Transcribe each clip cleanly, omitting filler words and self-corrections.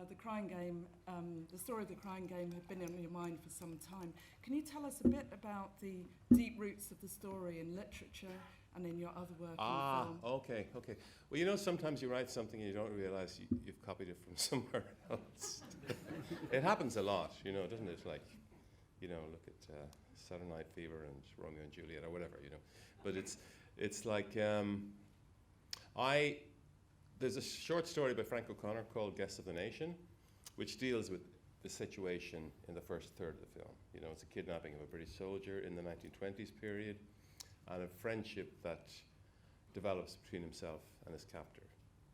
the Crying Game, the story of the Crying Game had been on your mind for some time. Can you tell us a bit about the deep roots of the story in literature and in your other work in film? Okay. Well, you know, sometimes you write something and you don't realise you've copied it from somewhere else. It happens a lot, you know, doesn't it? Like, you know, look at Saturday Night Fever and Romeo and Juliet or whatever, you know. But it's like, there's a short story by Frank O'Connor called Guests of the Nation, which deals with the situation in the first third of the film. You know, it's a kidnapping of a British soldier in the 1920s period, and a friendship that develops between himself and his captor.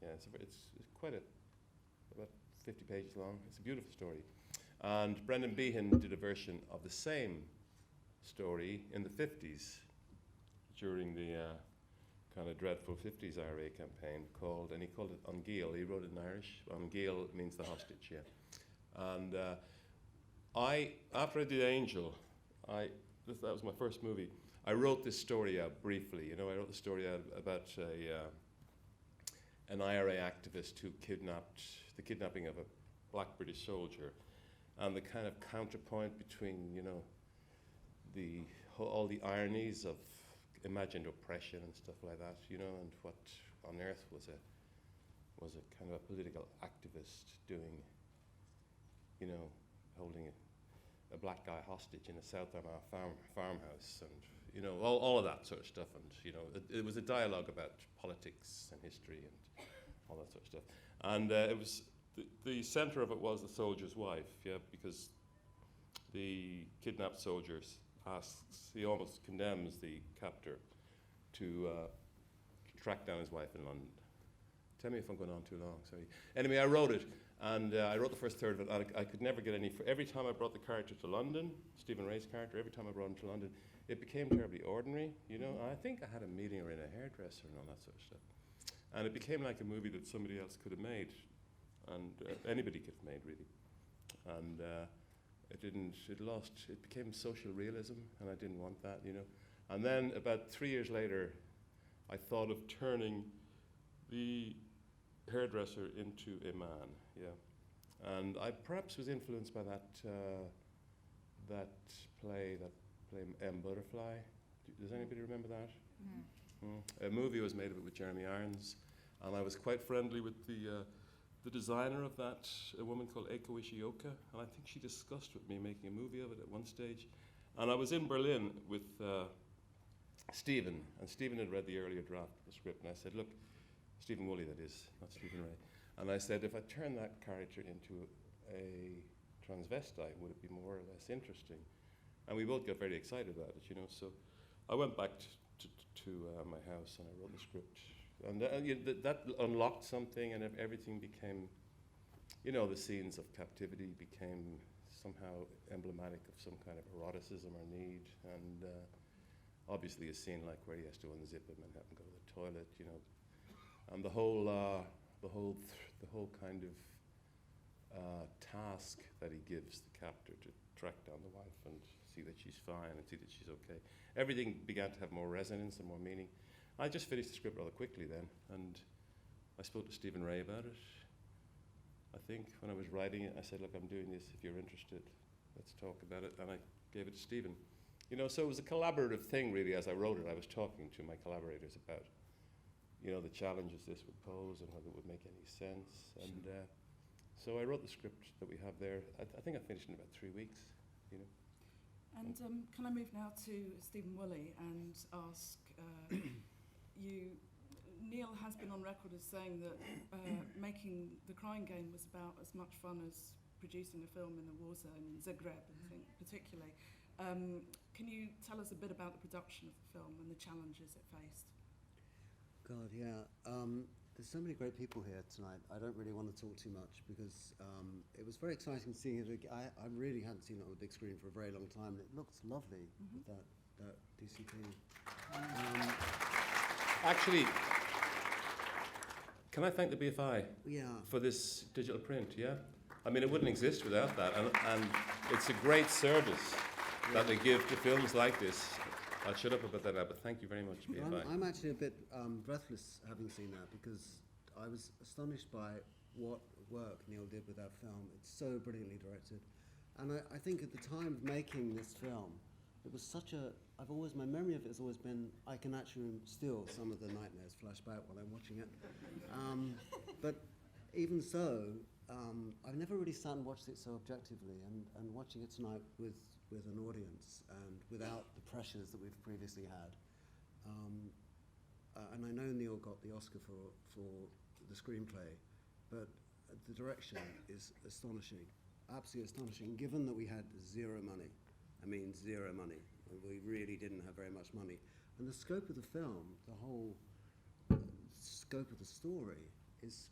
Yeah, it's quite about 50 pages long. It's a beautiful story. And Brendan Behan did a version of the same story in the 50s during the kind of dreadful 50s IRA campaign and he called it An Gael. He wrote it in Irish. An Gael means the hostage, yeah. And after I did Angel, that was my first movie, I wrote this story out briefly. You know, I wrote the story out about an IRA activist who the kidnapping of a black British soldier, and the kind of counterpoint between, you know, all the ironies of imagined oppression and stuff like that, you know, and what on earth was a kind of a political activist doing, you know, holding a black guy hostage in a South Armagh farmhouse, and, you know, all of that sort of stuff. And, you know, it was a dialogue about politics and history and all that sort of stuff. And it was the center of it was the soldier's wife, yeah, because the kidnapped soldier he almost condemns the captor to track down his wife in London. Tell me if I'm going on too long, sorry. Anyway, I wrote it, and I wrote the first third of it, and I could never get every time I brought the character to London, Stephen Ray's character, every time I brought him to London, it became terribly ordinary, you know. I think I had a meeting or in a hairdresser and all that sort of stuff. And it became like a movie that somebody else could have made, and anybody could have made, really. And it became social realism, and I didn't want that, you know. And then about 3 years later, I thought of turning the hairdresser into a man, yeah. And I perhaps was influenced by that play M. Butterfly. Does anybody remember that? A movie was made of it with Jeremy Irons, and I was quite friendly with the designer of that, a woman called Eiko Ishioka, and I think she discussed with me making a movie of it at one stage. And I was in Berlin with Stephen, and Stephen had read the earlier draft of the script, and I said, look, Stephen Woolley, that is, not Stephen Ray. And I said, if I turn that character into a transvestite, would it be more or less interesting? And we both got very excited about it, you know. So I went back to my house and I wrote the script. And that unlocked something, and everything became, you know, the scenes of captivity became somehow emblematic of some kind of eroticism or need. And obviously a scene like where he has to unzip him and have him go to the toilet, you know. And the whole kind of task that he gives the captor to track down the wife and see that she's fine and see that she's okay. Everything began to have more resonance and more meaning. I just finished the script rather quickly then, and I spoke to Stephen Ray about it. I think when I was writing it, I said, look, I'm doing this, if you're interested, let's talk about it, and I gave it to Stephen. You know, so it was a collaborative thing, really. As I wrote it, I was talking to my collaborators about, you know, the challenges this would pose and whether it would make any sense. And so I wrote the script that we have there. I think I finished in about 3 weeks, you know. And can I move now to Stephen Woolley and ask Neil has been on record as saying that making The Crying Game was about as much fun as producing a film in a war zone in Zagreb, I think, particularly. Can you tell us a bit about the production of the film and the challenges it faced? God, yeah. There's so many great people here tonight. I don't really want to talk too much because it was very exciting seeing it. I really hadn't seen it on the big screen for a very long time, and it looks lovely with that DCP. Actually, can I thank the BFI yeah. for this digital print, yeah? I mean, it wouldn't exist without that, and it's a great service that they give to films like this. I'll shut up about that now, but thank you very much, BFI. I'm actually a bit breathless having seen that, because I was astonished by what work Neil did with that film. It's so brilliantly directed. And I think at the time of making this film, it was such a, my memory of it has always been, I can actually still, some of the nightmares flash back while I'm watching it. But even so, I've never really sat and watched it so objectively, and watching it tonight with an audience and without the pressures that we've previously had. And I know Neil got the Oscar for the screenplay, but the direction is astonishing, absolutely astonishing, given that we had zero money. I mean, zero money. We really didn't have very much money. And the scope of the film, the whole scope of the story is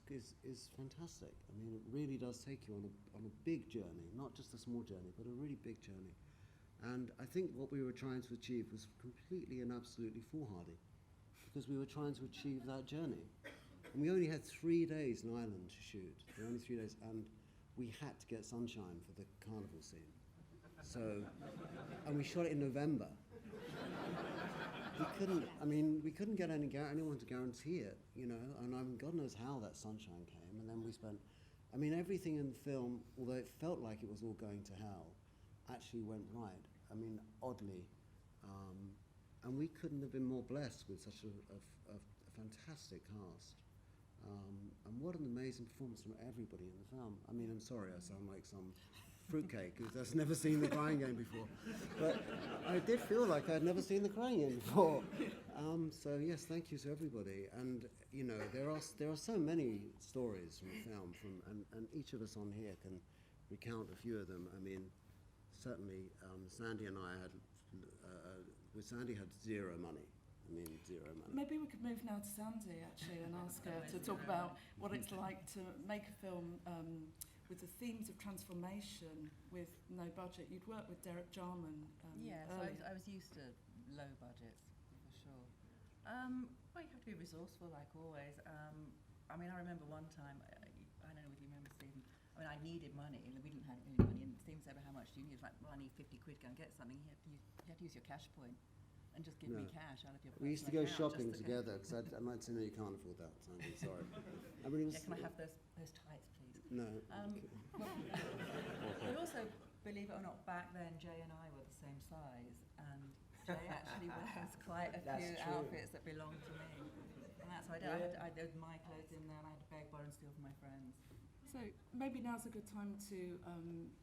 fantastic. I mean, it really does take you on a big journey, not just a small journey, but a really big journey. And I think what we were trying to achieve was completely and absolutely foolhardy, because we were trying to achieve that journey. And we only had 3 days in Ireland to shoot. There were only 3 days, and we had to get sunshine for the carnival scene. So, and we shot it in November. We couldn't get anyone to guarantee it, you know, and God knows how that sunshine came. And then we spent, everything in the film, although it felt like it was all going to hell, actually went right. I mean, oddly. And we couldn't have been more blessed with such a fantastic cast. And what an amazing performance from everybody in the film. I mean, I'm sorry, I sound like some fruitcake that's never seen The Crying Game before. But I did feel like I'd never seen The Crying Game before. So yes, thank you to everybody. And you know, there are so many stories from the film, and each of us on here can recount a few of them. I mean, certainly Sandy and I had, Sandy had zero money. I mean, zero money. Maybe we could move now to Sandy, actually, and ask her to talk about what it's like to make a film with the themes of transformation with no budget. You'd worked with Derek Jarman yeah, earlier. so I was used to low budgets, for sure. Well, you have to be resourceful, like always. I remember one time, I don't know if you remember, Stephen, I needed money, and we didn't have any money, and Stephen said, well, how much do you need? It's like, well, I need 50 quid, go and get something. You have to use your cash point and just give me cash out of your We used to go personal account, shopping together, because I'd like to know you can't afford that, Sandy, sorry. Can I have those tights, please? No. But also, believe it or not, back then Jay and I were the same size, and Jay actually wears quite a few outfits that belong to me. And that's what I did. I did my clothes in there, and I had to beg, borrow, and steal from my friends. So maybe now's a good time to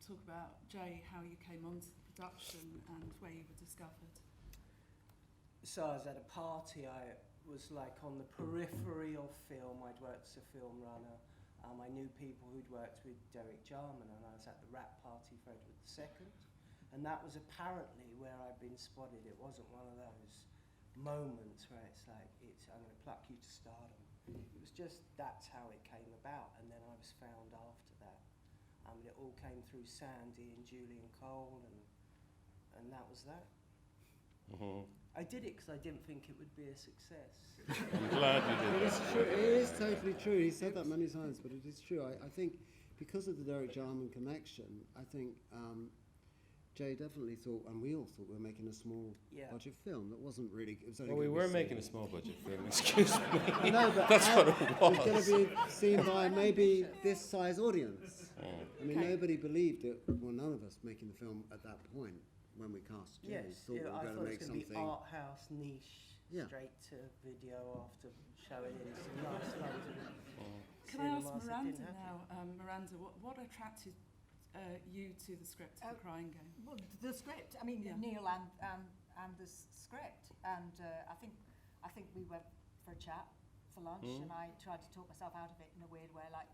talk about, Jay, how you came onto the production and where you were discovered. So I was at a party. I was like on the periphery of film. I'd worked as a film runner. I knew people who'd worked with Derek Jarman, and I was at the rap party for Edward II. And that was apparently where I'd been spotted. It wasn't one of those moments where it's like, I'm going to pluck you to stardom. It was just, that's how it came about. And then I was found after that. It all came through Sandy and Julian Cole, and that was that. Mm-hmm. I did it because I didn't think it would be a success. I'm glad you did It's that. true. It is totally true. He said that many times, but it is true. I think because of the Derek Jarman connection, I think Jay definitely thought, and we all thought, we were making a small budget film that wasn't really. It was only Well, we gonna be were seen. making a small budget film, excuse me. No, but That's what it It was going was. to be seen by maybe this size audience. I mean, Okay. nobody believed it. Well, none of us making the film at that point when we cast Jay Yes, thought we were I going to thought it make was going to be something. art house niche, straight to video after showing in some nice London. Can I ask cinemas. It Miranda didn't happen. now? Miranda, what attracted you to the script of The Crying Game? Well, the script. I mean, Yeah. Neil and the script, and I think we went for a chat for lunch, and I tried to talk myself out of it in a weird way, like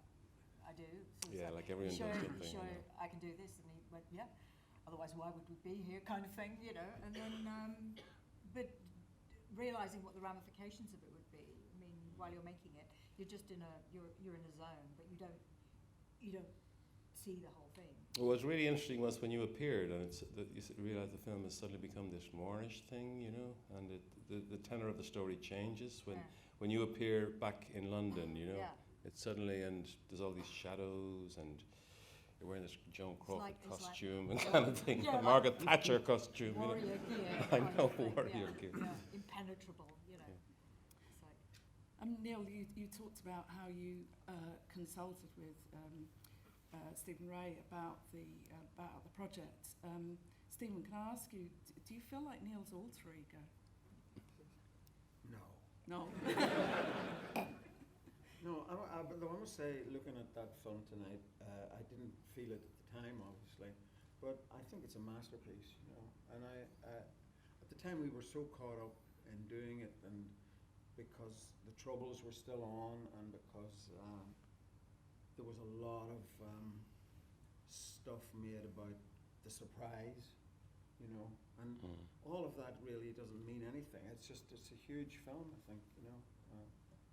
I do. So it's Yeah, like everyone sure, does that thing. sure, You know. I can do this, and he went, yeah. Otherwise, why would we be here, kind of thing, you know? And then, but realizing what the ramifications of it would be. I mean, while you're making it, you're just you're in a zone, but you don't see the whole thing. What was really interesting was when you appeared, and you realise the film has suddenly become this Moorish thing, you know, and the tenor of the story changes when you appear back in London, you know. Yeah. It's suddenly, and there's all these shadows, and you're wearing this Joan Crawford it's like- costume and kind of thing, Yeah, a Margaret Thatcher costume, you know. Warrior gear. I kind know, of thing, warrior gear. Yeah, impenetrable, you know. Yeah. It's like, Neil, you talked about how you consulted with Stephen Ray about the project. Stephen, can I ask you, do you feel like Neil's alter ego? No. No. No, but I must say, looking at that film tonight, I didn't feel it at the time, obviously, but I think it's a masterpiece, you know. And at the time we were so caught up in doing it, and because the Troubles were still on, and because there was a lot of stuff made about the surprise, you know, and all of that really doesn't mean anything. It's a huge film, I think, you know,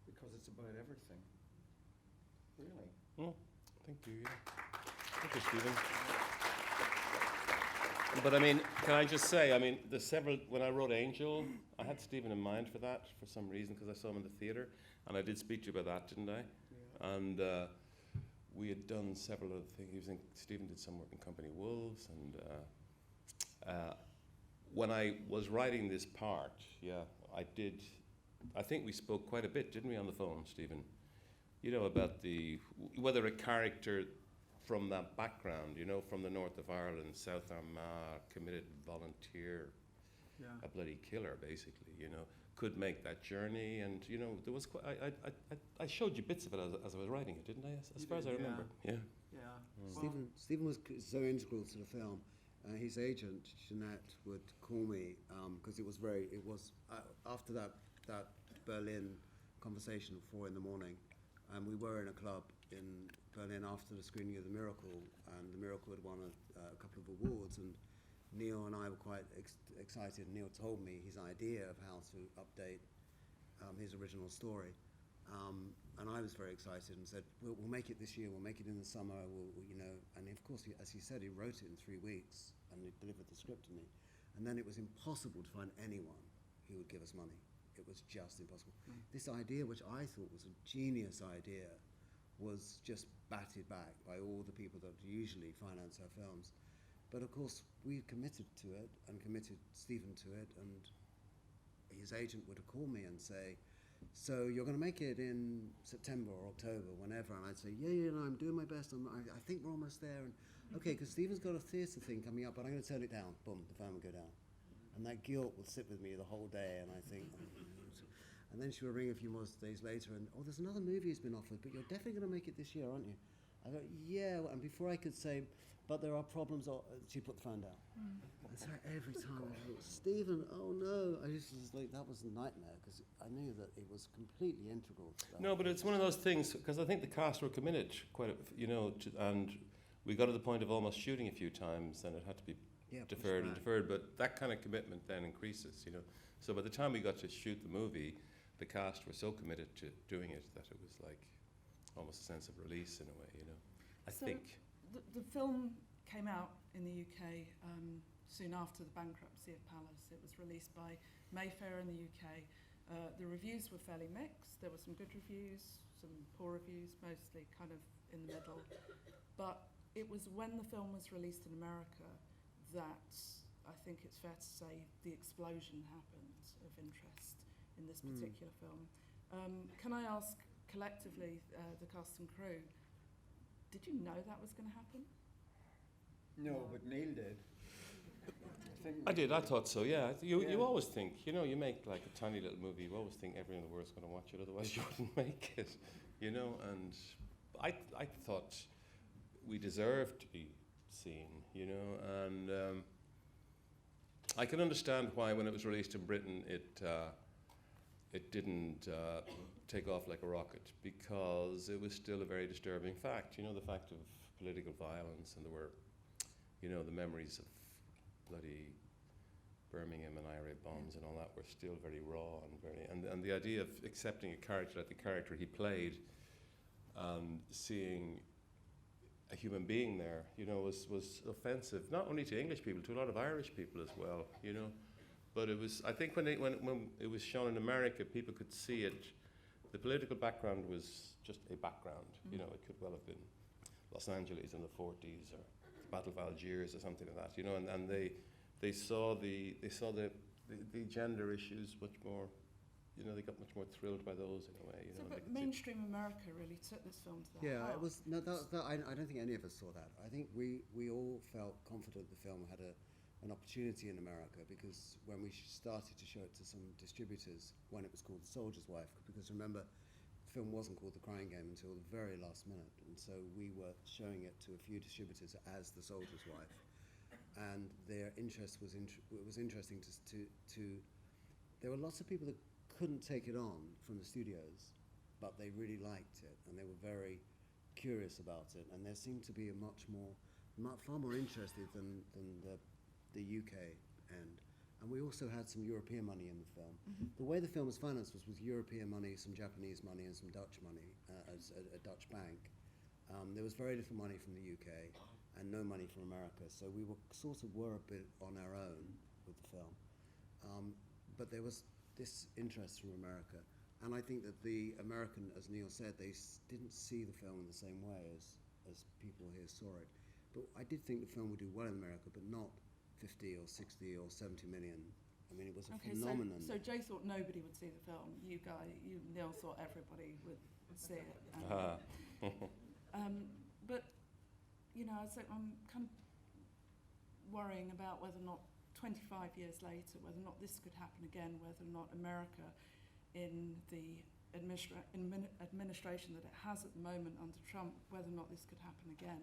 because it's about everything, really. Thank you. Yeah. Thank you, Stephen. But I mean, can I just say, I mean, there's several. When I wrote Angel, I had Stephen in mind for that for some reason because I saw him in the theatre, and I did speak to you about that, didn't I? Yeah. And we had done several other things. Stephen did some work in Company Wolves, and when I was writing this part, I did. I think we spoke quite a bit, didn't we, on the phone, Stephen? You know, about whether a character from that background, you know, from the north of Ireland, South Armagh, committed volunteer, a bloody killer, basically, you know, could make that journey. And, you know, there was I showed you bits of it as I was writing it, didn't I? As far as I remember. Yeah. Stephen was so integral to the film. His agent, Jeanette, would call me because it was after that Berlin conversation at 4 a.m, and we were in a club in Berlin after the screening of The Miracle, and The Miracle had won a couple of awards, and Neil and I were quite excited. Neil told me his idea of how to update his original story, and I was very excited and said, we'll make it this year, we'll make it in the summer, you know. And of course, as he said, he wrote it in 3 weeks, and he delivered the script to me. And then it was impossible to find anyone who would give us money. It was just impossible. This idea, which I thought was a genius idea, was just batted back by all the people that usually finance our films. But of course, we committed to it and committed Stephen to it, and his agent would call me and say, so you're going to make it in September or October, whenever, and I'd say, no, I'm doing my best, I think we're almost there, and okay, because Stephen's got a theatre thing coming up, but I'm going to turn it down. Boom, the phone would go down. And that guilt would sit with me the whole day, and I think, and then she would ring a few more days later, and there's another movie has been offered, but you're definitely going to make it this year, aren't you? I go, yeah, and before I could say, but there are problems, she put the phone down. And so every time I thought, Stephen, oh no, I just was like, that was a nightmare, because I knew that it was completely integral to that. No, but it's one of those things, because I think the cast were committed and we got to the point of almost shooting a few times, and it had to be deferred and deferred, but that kind of commitment then increases, you know. So by the time we got to shoot the movie, the cast were so committed to doing it that it was like almost a sense of release in a way, you know. I think. The film came out in the UK soon after the bankruptcy of Palace. It was released by Mayfair in the UK. The reviews were fairly mixed. There were some good reviews, some poor reviews, mostly kind of in the middle. But it was when the film was released in America that I think it's fair to say the explosion happened of interest in this particular film. Can I ask collectively, the cast and crew, did you know that was going to happen? No, but Neil did. I did, I thought so, yeah. You always think, you know, you make like a tiny little movie, you always think everyone in the world's going to watch it, otherwise you wouldn't make it, you know, and I thought we deserved to be seen, you know, and I can understand why when it was released in Britain it didn't take off like a rocket, because it was still a very disturbing fact, you know, the fact of political violence, and there were, you know, the memories of bloody Birmingham and IRA bombs and all that were still very raw and the idea of accepting a character like the character he played and seeing a human being there, you know, was offensive, not only to English people, to a lot of Irish people as well, you know. But it was, I think when it was shown in America, people could see it. The political background was just a background, you know, it could well have been Los Angeles in the 40s or the Battle of Algiers or something like that, you know, and they saw the gender issues much more you know, they got much more thrilled by those in a way. You So, know, but they could see- mainstream America really took this film to that Yeah, heart. it was. No, I don't think any of us saw that. I think we all felt confident the film had an opportunity in America, because when we started to show it to some distributors when it was called The Soldier's Wife, because remember, the film wasn't called The Crying Game until the very last minute, and so we were showing it to a few distributors as The Soldier's Wife, and their interest was it was interesting to there were lots of people that couldn't take it on from the studios, but they really liked it and they were very curious about it, and there seemed to be a far more interested than the UK end. And we also had some European money in the film. The way the film was financed was with European money, some Japanese money, and some Dutch money, as a Dutch bank. There was very little money from the UK and no money from America, so we were a bit on our own with the film. But there was this interest from America, and I think that the American, as Neil said, they didn't see the film in the same way as people here saw it. But I did think the film would do well in America, but not 50 or 60 or 70 million. I mean, it was a phenomenon. So Jay thought nobody would see the film. You, Neil, thought everybody would see it. But, you know, I'm kind of worrying about whether or not 25 years later, whether or not this could happen again, whether or not America, in the administration that it has at the moment under Trump, whether or not this could happen again,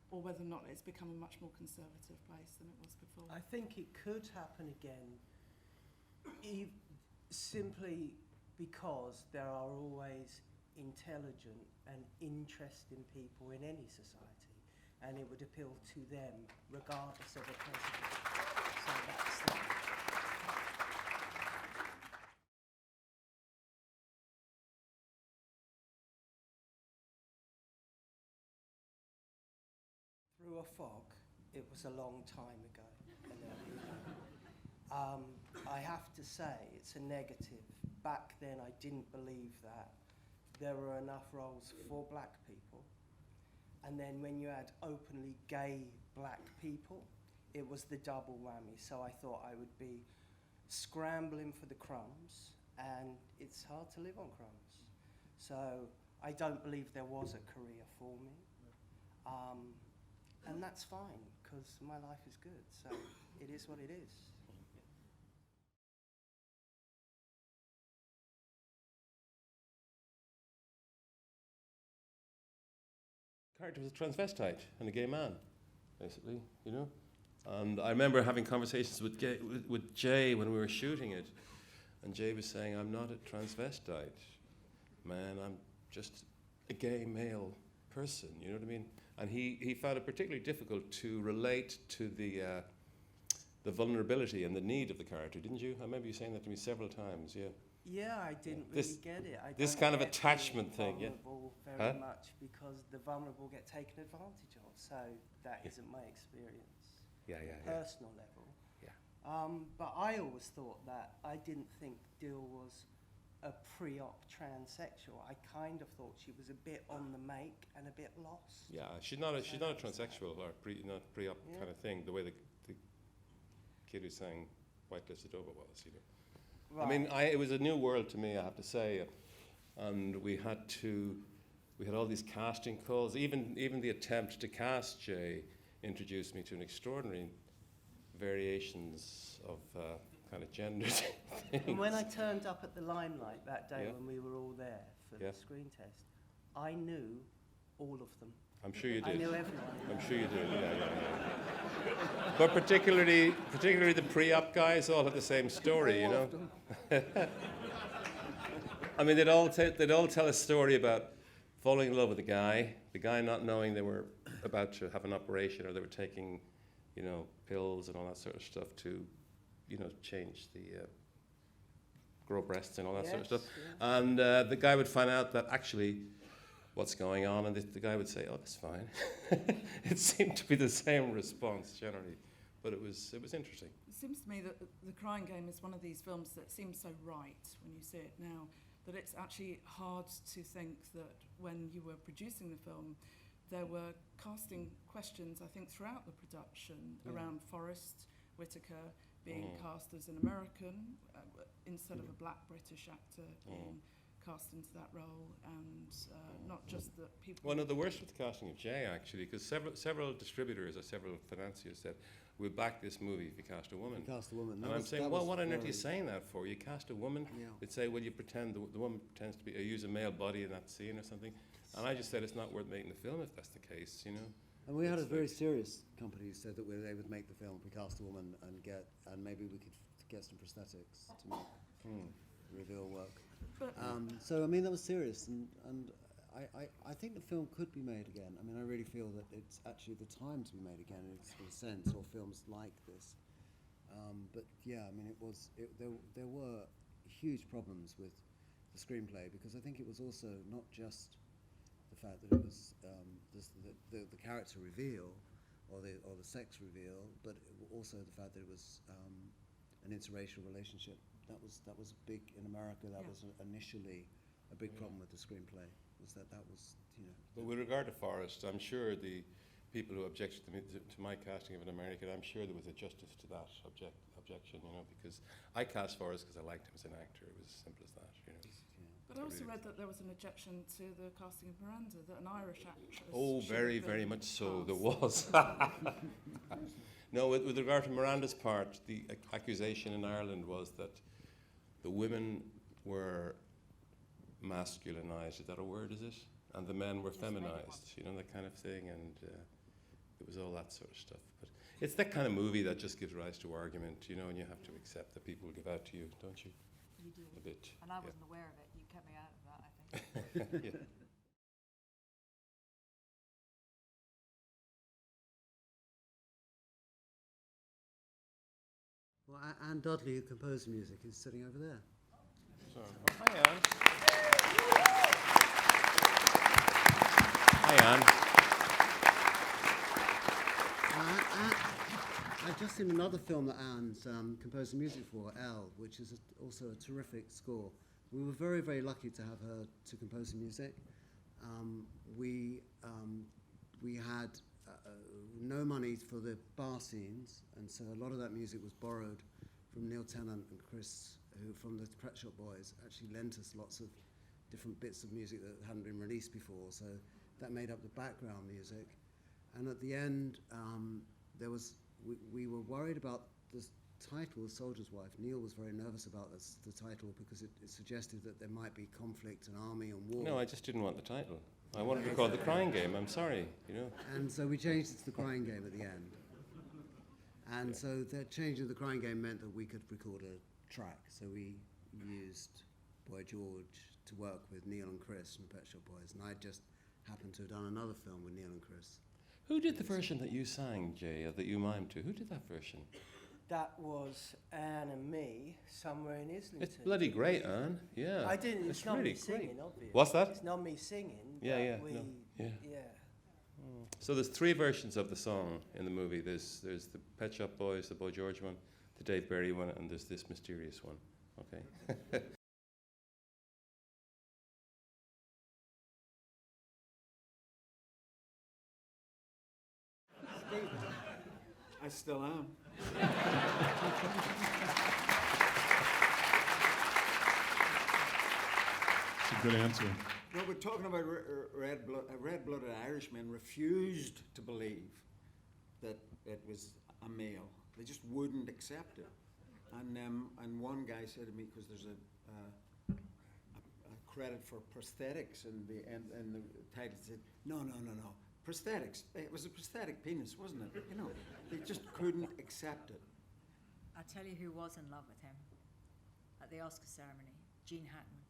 or whether or not it's become a much more conservative place than it was before. I think it could happen again, simply because there are always intelligent and interesting people in any society, and it would appeal to them regardless of a president. So that's that. Through a fog, it was a long time ago. I have to say, it's a negative. Back then, I didn't believe that there were enough roles for black people. And then when you had openly gay black people, it was the double whammy. So I thought I would be scrambling for the crumbs, and it's hard to live on crumbs. So I don't believe there was a career for me. And that's fine, because my life is good, so it is what it is. Character was a transvestite and a gay man, basically, you know. And I remember having conversations with Jay when we were shooting it, and Jay was saying, "I'm not a transvestite, man. I'm just a gay male person." You know what I mean? And he found it particularly difficult to relate to the vulnerability and the need of the character, didn't you? I remember you saying that to me several times. Yeah. Yeah, I didn't This- really get it. I this don't kind of get the attachment thing, yeah. vulnerable very Huh? much, because the vulnerable get taken advantage of. So that isn't my experience. Yeah. Personal level. Yeah. But I always thought that. I didn't think Dill was a pre-op transsexual. I kind of thought she was a bit on the make and a bit lost. Yeah, she's not a transsexual or pre-op Yeah. kind of thing. The way the kid who sang Whitelisted Over was, you know. Right. I mean, it was a new world to me, I have to say, and we had all these casting calls. Even the attempt to cast Jay introduced me to an extraordinary variations of kind of gender things. And when I turned up at the Limelight that day, Yeah. when we were all there for Yeah. the screen test, I knew all of them. I'm sure you I did. knew everyone. I'm sure you did. Yeah. But particularly the pre-op guys all have the same story, you All know. of them. I mean, they'd all tell a story about falling in love with the guy not knowing they were about to have an operation, or they were taking, you know, pills and all that sort of stuff to, you know, change the grow breasts and all that sort of stuff. Yes. And the guy would find out that actually what's going on, and the guy would say, "Oh, that's fine." It seemed to be the same response generally, but it was interesting. It seems to me that The Crying Game is one of these films that seems so right when you see it now, that it's actually hard to think that when you were producing the film, there were casting questions, I think, throughout the production around Forrest Whitaker, being cast as an American instead of a black British actor being cast into that role, and not just that people... Well, no, the worst was the casting of Jay, actually, because several distributors or several financiers said, we'll back this movie if you cast a woman. Cast a woman. And I'm saying, well, what on earth are you saying that for? You cast a woman, Yeah. they'd say, well, you pretend, the woman pretends to be, use a male body in that scene or something. And I just said, it's not worth making the film if that's the case, you know? And we had a It's very like- serious company who said that they would make the film if we cast a woman and maybe we could get some prosthetics to make reveal work. But So I mean that was serious, and I think the film could be made again. I mean I really feel that it's actually the time to be made again in a sense, or films like this. But yeah, I mean there were huge problems with the screenplay, because I think it was also not just the fact that it was the character reveal or the sex reveal, but also the fact that it was an interracial relationship. That was big in America. That was initially a big problem with the screenplay. That was, you know. But with regard to Forrest, I'm sure the people who objected to my casting of an American, I'm sure there was a justice to that objection, you know, because I cast Forrest because I liked him as an actor. It was as simple as that, you know. But I also read that there was an objection to the casting of Miranda, that an Irish actress... Oh, should very, have been very much so, cast. there was. No, with regard to Miranda's part, the accusation in Ireland was that the women were masculinized, is that a word, is it? And the men were Yes, very feminized, much. you know, that kind of thing, and it was all that sort of stuff. But it's that kind of movie that just gives rise to argument, you know, and you have to accept that people will give out to you, don't you? You do. A bit. And I yeah. wasn't aware of it. You kept me out of that, I think. Yeah. Well, Anne Dudley, who composed the music, is sitting over there. So, hi, Anne. Hi, Anne. I've just seen another film that Anne's composed the music for, Elle, which is also a terrific score. We were very, very lucky to have her to compose the music. We had no money for the bar scenes, and so a lot of that music was borrowed from Neil Tennant and Chris, who from the Pet Shop Boys actually lent us lots of different bits of music that hadn't been released before, so that made up the background music. And at the end, we were worried about the title, Soldier's Wife. Neil was very nervous about the title because it suggested that there might be conflict and army and war. No, I just didn't want the title. I wanted to call it The Crying Game, I'm sorry, you know. And so we changed it to The Crying Game at the end. And so the change of The Crying Game meant that we could record a track. So we used Boy George to work with Neil and Chris from the Pet Shop Boys. And I just happened to have done another film with Neil and Chris. Who did the version that you sang, Jay, or that you mimed to? Who did that version? That was Anne and me somewhere in Islington. It's bloody great, Anne. Yeah. I didn't. It's not really me singing, great. obviously. What's that? It's not me singing. Yeah, but yeah, We, no, yeah. yeah. So there's 3 versions of the song in the movie. There's the Pet Shop Boys, the Boy George one, the Dave Berry one, and there's this mysterious one. Okay. I still am. It's a good answer. No, we're talking about red-blooded Irishmen refused to believe that it was a male. They just wouldn't accept it. And one guy said to me, because there's a credit for prosthetics and the title said, no, prosthetics. It was a prosthetic penis, wasn't it? You know, they just couldn't accept it. I'll tell you who was in love with him at the Oscar ceremony. Gene Hackman.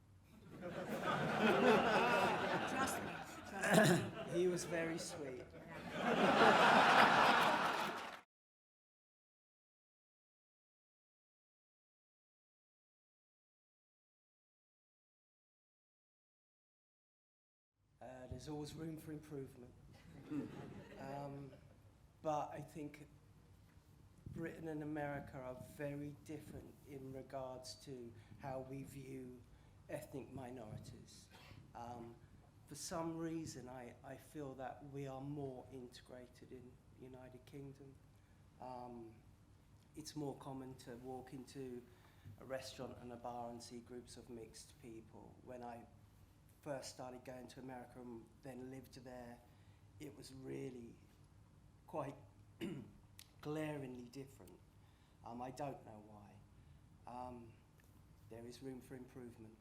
Trust me. He was very sweet. There's always room for improvement. But I think Britain and America are very different in regards to how we view ethnic minorities. For some reason, I feel that we are more integrated in the United Kingdom. it's more common to walk into a restaurant and a bar and see groups of mixed people. When I first started going to America and then lived there, it was really quite glaringly different. I don't know why. There is room for improvement.